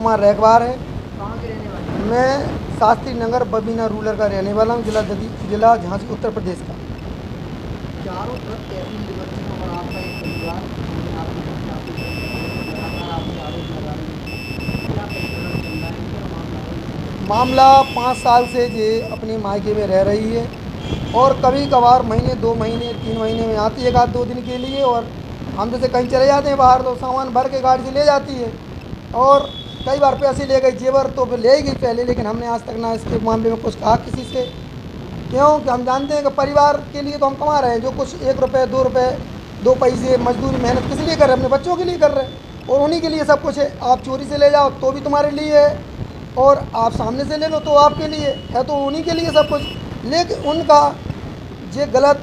कुमार रैकबार है। कहाँ के रहने वाले? मैं शास्त्री नगर बबीना रूरल का रहने वाला हूँ, जिला झांसी उत्तर प्रदेश का। चारों तरफ तहसील विभाग और आपका एक परिवार लगातार आपसे आरोप लगा रहे हैं, क्या परिक्रमा चल रहा है, क्या मामला है? मामला 5 साल से ये अपने मायके में रह रही है और कभी कभार महीने 2 महीने 3 महीने में आती है, 1-2 दिन के लिए। और हम जैसे कहीं चले जाते हैं बाहर तो सामान भर के गाड़ी से ले जाती है। और कई बार पैसे ले गई, जेवर तो ले ही गई पहले, लेकिन हमने आज तक ना इसके मामले में कुछ कहा किसी से। क्यों कि हम जानते हैं कि परिवार के लिए तो हम कमा रहे हैं, जो कुछ 1 रुपये 2 रुपये 2 पैसे मजदूरी मेहनत किस लिए कर रहे हैं? अपने बच्चों के लिए कर रहे हैं और उन्हीं के लिए सब कुछ है। आप चोरी से ले जाओ तो भी तुम्हारे लिए है, और आप सामने से ले लो तो आपके लिए है, तो उन्हीं के लिए सब कुछ। लेकिन उनका ये गलत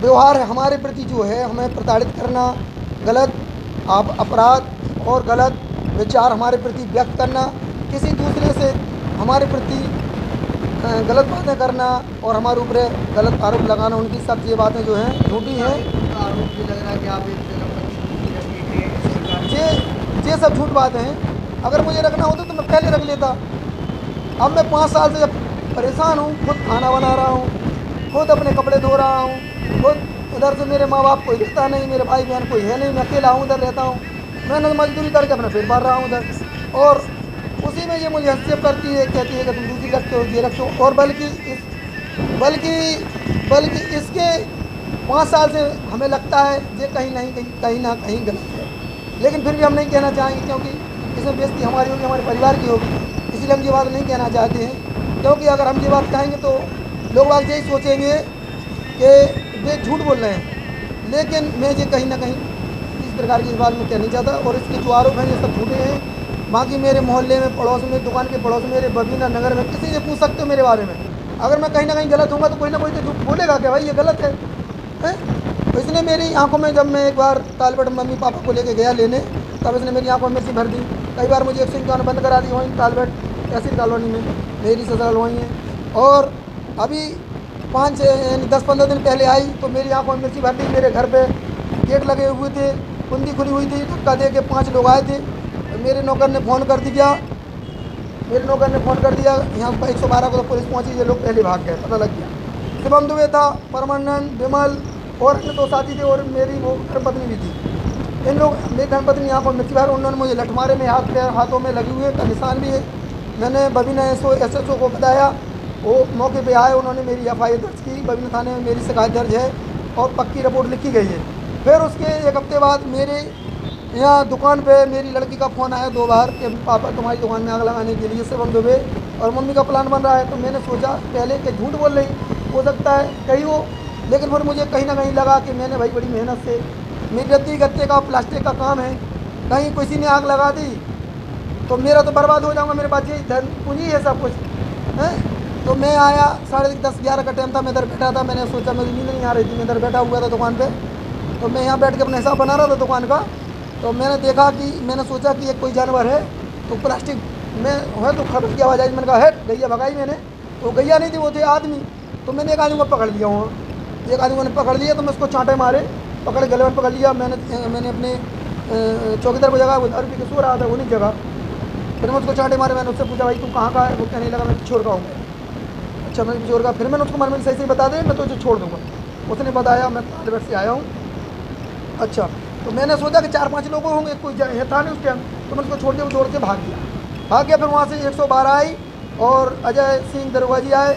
व्यवहार है हमारे प्रति, जो है हमें प्रताड़ित करना, गलत आप अपराध और गलत विचार हमारे प्रति व्यक्त करना, किसी दूसरे से हमारे प्रति गलत बातें करना और हमारे ऊपर गलत आरोप लगाना, उनकी सब ये बातें जो हैं झूठी हैं। आरोप भी लग रहा है कि आप एक जगह पर छुट्टी रखी है। ये सब झूठ बातें हैं। अगर मुझे रखना होता तो मैं पहले रख लेता। अब मैं 5 साल से जब परेशान हूँ, खुद खाना बना रहा हूँ, खुद अपने कपड़े धो रहा हूँ, खुद इधर से मेरे माँ बाप कोई रहता नहीं, मेरे भाई बहन कोई है नहीं, मैं अकेला हूँ, इधर रहता हूँ। मैं मजदूरी करके अपना पेट भर रहा हूँ उधर, और उसी में ये मुझे हंसी करती है, कहती है कि तुम दूसरी रखते हो, ये रखते हो। और बल्कि इसके 5 साल से हमें लगता है ये कहीं ना कहीं गलत है, लेकिन फिर भी हम नहीं कहना चाहेंगे, क्योंकि इसमें बेइज्जती हमारी होगी, हमारे परिवार की होगी, इसलिए हम ये बात नहीं कहना चाहते हैं। क्योंकि अगर हम ये बात कहेंगे तो लोग बात यही सोचेंगे कि वे झूठ बोल रहे हैं। लेकिन मैं ये कहीं ना कहीं इस प्रकार की बात में कहना नहीं चाहता, और इसके जो आरोप हैं ये सब झूठे हैं। बाकी मेरे मोहल्ले में, पड़ोस में, दुकान के पड़ोस में, मेरे बबीना नगर में किसी से पूछ सकते हो मेरे बारे में। अगर मैं कहीं ना कहीं गलत होऊंगा तो कोई ना कोई तो झूठ बोलेगा कि भाई ये गलत है, तो इसने मेरी आंखों में, जब मैं एक बार तालबेट मम्मी पापा को लेके गया लेने, तब इसने मेरी आंखों में मिर्ची भर दी। कई बार मुझे 151 बंद करा दी वहीं तालबेट तहसील कॉलोनी में, मेरी ससुराल वहीं है। और अभी 10-15 दिन पहले आई तो मेरी आंखों में मिर्ची भर दी। मेरे घर पे गेट लगे हुए थे, कुंडी खुली हुई थी, धक्का दे के 5 लोग आए थे। मेरे नौकर ने फ़ोन कर दिया, यहाँ पर 112 को तो पुलिस पहुंची, ये लोग पहले भाग गए, पता लग गया। शिवम दुबे था, परमानंद, विमल और अन्य 2 साथी थे, और मेरी वो धर्मपत्नी भी थी। इन लोग, मेरी धर्मपत्नी यहाँ पर मिर्ची भर, उन्होंने मुझे लठ मारे, में हाथों में लगे हुए का निशान भी है। मैंने बबीना SHO को बताया, वो मौके पे आए, उन्होंने मेरी FIR दर्ज की, बबीना थाने में मेरी शिकायत दर्ज है और पक्की रिपोर्ट लिखी गई है। फिर उसके 1 हफ्ते बाद मेरे यहाँ दुकान पे मेरी लड़की का फ़ोन आया 2 बार कि पापा तुम्हारी दुकान में आग लगाने के लिए शिवम दुबे और मम्मी का प्लान बन रहा है। तो मैंने सोचा पहले कि झूठ बोल रही हो सकता है कहीं वो, लेकिन फिर मुझे कहीं ना कहीं लगा कि मैंने भाई बड़ी मेहनत से, मेरी रत्ती गत्ते का प्लास्टिक का काम है, कहीं किसी ने आग लगा दी तो मेरा तो बर्बाद हो जाऊँगा, मेरे पास ये धन पूंजी है सब कुछ है। तो मैं आया, 10:30-11 का टाइम था, मैं इधर बैठा था। मैंने सोचा, मुझे नींद नहीं आ रही थी, मैं इधर बैठा हुआ था दुकान पे, तो मैं यहाँ बैठ के अपना हिसाब बना रहा था दुकान का। तो मैंने देखा कि, मैंने सोचा कि एक कोई जानवर है, तो प्लास्टिक में है तो खबर की आवाज़ आई, मैंने कहा है, गैया भगाई मैंने, तो गैया नहीं थी, वो थे आदमी। तो मैंने एक आदमी को पकड़ लिया वहाँ, एक आदमी ने पकड़ लिया, तो मैं उसको चांटे मारे, पकड़ गले में पकड़ लिया। मैंने अपने चौकीदार को जगह, वो दारू पी के सो रहा था, वो नहीं जगह। फिर मैं उसको चांटे मारे, मैंने उससे पूछा भाई तू कहाँ का है? वो कहने लगा मैं छोड़ का हूँ। अच्छा, मैं छोड़ का। फिर मैंने उसको मन में सही बता दे, मैं तुझे छोड़ दूँगा। उसने बताया मैं तालबेट से आया हूँ। अच्छा, तो मैंने सोचा कि 4-5 लोग होंगे, कोई था नहीं उस टाइम, तो मैंने उसको छोड़ दिया, वो दौड़ के भाग गया। फिर वहाँ से 112 आई और अजय सिंह दरोगा जी आए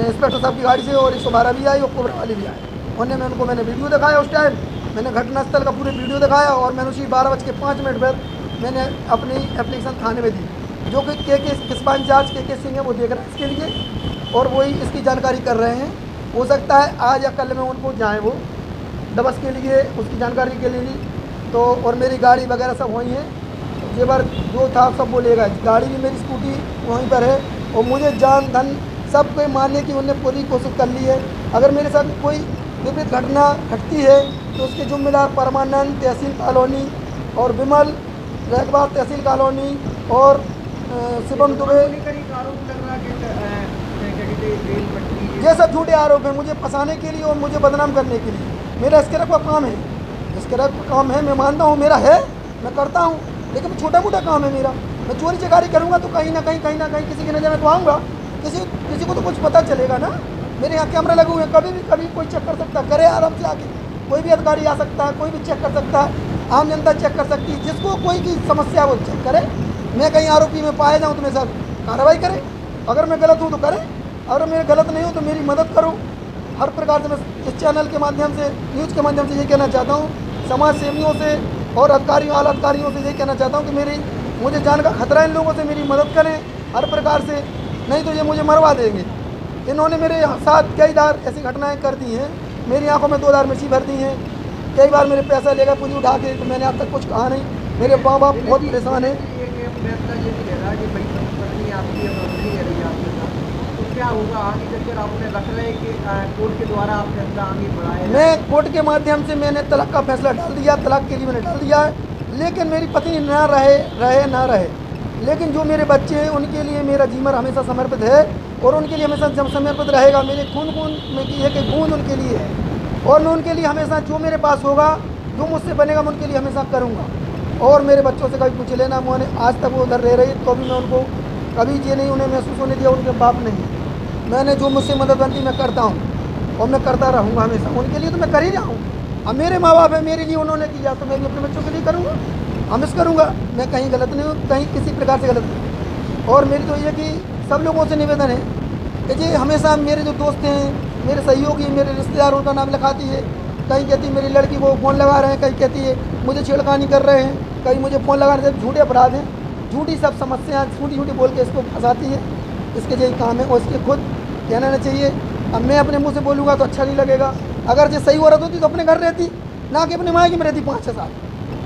इंस्पेक्टर साहब की गाड़ी से, और 112 भी आई और कोबरा वाले भी आए। उन्होंने मैंने वीडियो दिखाया, उस टाइम मैंने घटनास्थल का पूरे वीडियो दिखाया, और मैंने उसी 12:05 पर मैंने अपनी एप्लीकेशन थाने में दी, जो कि किस्मा इंचार्ज के सिंह है, वो देख रहे हैं इसके लिए और वही इसकी जानकारी कर रहे हैं। हो सकता है आज या कल में उनको जाएँ वो दबस के लिए, उसकी जानकारी के लिए। तो और मेरी गाड़ी वगैरह सब वहीं है, जेवर जो था सब वो ले गए, गाड़ी भी मेरी स्कूटी वहीं पर है, और मुझे जान धन सब कोई मारने की उन्होंने पूरी कोशिश कर ली है। अगर मेरे साथ कोई विपरीत घटना घटती है तो उसके जिम्मेदार परमानंद तहसील कॉलोनी और विमल रैकबार तहसील कॉलोनी और शिवम दुबे। ये सब झूठे आरोप हैं मुझे फंसाने के लिए और मुझे बदनाम करने के लिए। मेरा इसके रख का काम है, मैं मानता हूँ मेरा है, मैं करता हूँ, लेकिन छोटा मोटा काम है मेरा। मैं चोरी चकारी करूँगा तो कहीं ना कहीं किसी की नज़र में तो आऊँगा, किसी को तो कुछ पता चलेगा ना। मेरे यहाँ कैमरा लगे हुए हैं, कभी कोई चेक कर सकता है, करे आराम से आके, कोई भी अधिकारी आ सकता है, कोई भी चेक कर सकता है, आम जनता चेक कर सकती है, जिसको कोई की समस्या वो चेक करे। मैं कहीं आरोपी में पाया जाऊँ तो मेरे साथ कार्रवाई करें, अगर मैं गलत हूँ तो करें, अगर मैं गलत नहीं हूँ तो मेरी मदद करो। हर प्रकार से मैं इस चैनल के माध्यम से, न्यूज़ के माध्यम से ये कहना चाहता हूँ, समाज सेवियों से और अधिकारियों, आला अधिकारियों से ये कहना चाहता हूँ कि मुझे जान का खतरा है, इन लोगों से मेरी मदद करें हर प्रकार से, नहीं तो ये मुझे मरवा देंगे। इन्होंने मेरे साथ कई बार ऐसी घटनाएं कर दी हैं, मेरी आंखों में 2 बार मिर्ची भर दी हैं, कई बार मेरे पैसा लेकर पूंजी उठा के, तो मैंने आज तक कुछ कहा नहीं। मेरे माँ बाप बहुत परेशान हैं। क्या होगा आगे चलकर? आपने रख रहे कि कोर्ट के द्वारा आप फैसला आगे बढ़ाए? मैं कोर्ट के माध्यम से मैंने तलाक का फैसला डाल दिया, तलाक के लिए मैंने डाल दिया है, लेकिन मेरी पत्नी ना रहे, लेकिन जो मेरे बच्चे हैं उनके लिए मेरा जीवन हमेशा समर्पित है और उनके लिए हमेशा समर्पित रहेगा। मेरे खून में की एक बूंद उनके लिए है और मैं उनके लिए हमेशा जो मेरे पास होगा, जो मुझसे बनेगा, मैं उनके लिए हमेशा करूँगा। और मेरे बच्चों से कभी पूछ लेना, मैंने आज तक वो उधर रह रही तो भी मैं उनको कभी ये नहीं उन्हें महसूस होने दिया उनके बाप नहीं। मैंने जो मुझसे मदद बनती मैं करता हूँ और मैं करता रहूँगा हमेशा, उनके लिए तो मैं कर ही रहा हूँ। अब मेरे माँ बाप है, मेरे लिए उन्होंने किया तो मैं भी अपने बच्चों के लिए करूँगा, हमेशा करूँगा। मैं कहीं गलत नहीं हूँ, कहीं किसी प्रकार से गलत नहीं। और मेरी तो ये कि सब लोगों से निवेदन है कि जी हमेशा मेरे जो दोस्त हैं, मेरे सहयोगी, मेरे रिश्तेदार, उनका नाम लिखाती है। कहीं कहती है मेरी लड़की को फ़ोन लगा रहे हैं, कहीं कहती है मुझे छेड़खानी कर रहे हैं, कहीं मुझे फ़ोन लगा रहे हैं। झूठे अपराध हैं, झूठी सब समस्या, झूठी बोल के इसको फंसाती है। इसके यही काम है और इसके खुद कहना नहीं चाहिए। अब मैं अपने मुंह से बोलूँगा तो अच्छा नहीं लगेगा। अगर जो सही औरत होती तो अपने घर रहती, ना कि अपने माँ की में रहती 5-6 साल।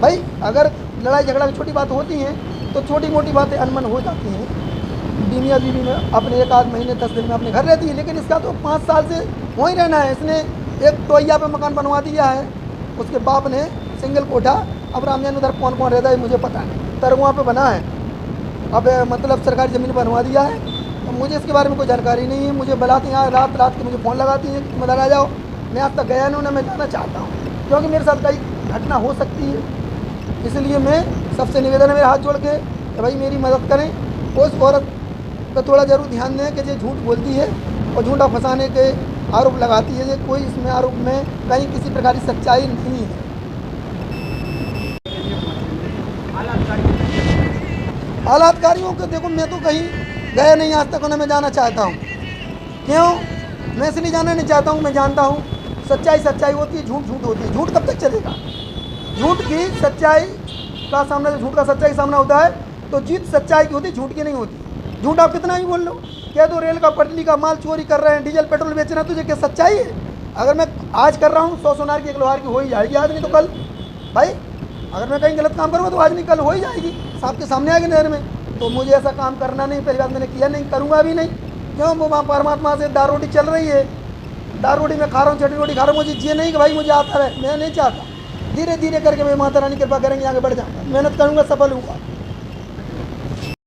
भाई अगर लड़ाई झगड़ा की छोटी बात होती हैं तो छोटी मोटी बातें अनमन हो जाती हैं। बीमिया बीवी में अपने 1-8 महीने 10 दिन में अपने घर रहती है, लेकिन इसका तो 5 साल से वहीं रहना है। इसने एक टोइया पे मकान बनवा दिया है, उसके बाप ने सिंगल कोठा। अब रामजान उधर कौन कौन रहता है मुझे पता नहीं, तरगुआ पे बना है, अब मतलब सरकारी ज़मीन बनवा दिया है। तो मुझे इसके बारे में कोई जानकारी नहीं है। मुझे बुलाती हैं रात के, मुझे फ़ोन लगाती हैं कि तुम इधर आ जाओ। मैं आज तक गया नहीं, मैं जाना चाहता हूँ क्योंकि मेरे साथ कई घटना हो सकती है। इसलिए मैं सबसे निवेदन है मेरे हाथ जोड़ के कि भाई मेरी मदद करें। उस औरत पर थोड़ा ज़रूर ध्यान दें कि जो झूठ बोलती है और झूठा फंसाने के आरोप लगाती है, कोई इसमें आरोप में कहीं किसी प्रकार की सच्चाई नहीं है। आला अधिकारियों को देखो, मैं तो कहीं गया नहीं आज तक, उन्हें मैं जाना चाहता हूँ। क्यों? मैं इसलिए जाना नहीं चाहता हूँ, मैं जानता हूँ सच्चाई होती है, झूठ होती है। झूठ कब तक चलेगा? झूठ की सच्चाई का सामना, झूठ का सच्चाई सामना होता है तो जीत सच्चाई की होती, झूठ की नहीं होती। झूठ आप कितना ही बोल लो, कह दो रेल का पटरी का माल चोरी कर रहे हैं, डीजल पेट्रोल बेच रहे हैं, तुझे क्या सच्चाई है? अगर मैं आज कर रहा हूँ 100 सोनार की 1 लोहार की हो ही जाएगी, आज नहीं तो कल। भाई अगर मैं कहीं गलत काम करूँगा तो आज नहीं कल हो ही जाएगी, आपके सामने आएगी नहर में। तो मुझे ऐसा काम करना नहीं, पहली बात मैंने किया नहीं, करूँगा भी नहीं। क्यों? वो वहाँ परमात्मा से दाल रोटी चल रही है, दाल रोटी मैं खा रहा हूँ, चटनी रोटी खा रहा हूँ। मुझे ये नहीं कि भाई मुझे आता है, मैं नहीं चाहता। धीरे धीरे करके मैं माता रानी कृपा करेंगे आगे बढ़ जाऊँगा, मेहनत करूँगा, सफल हूँगा।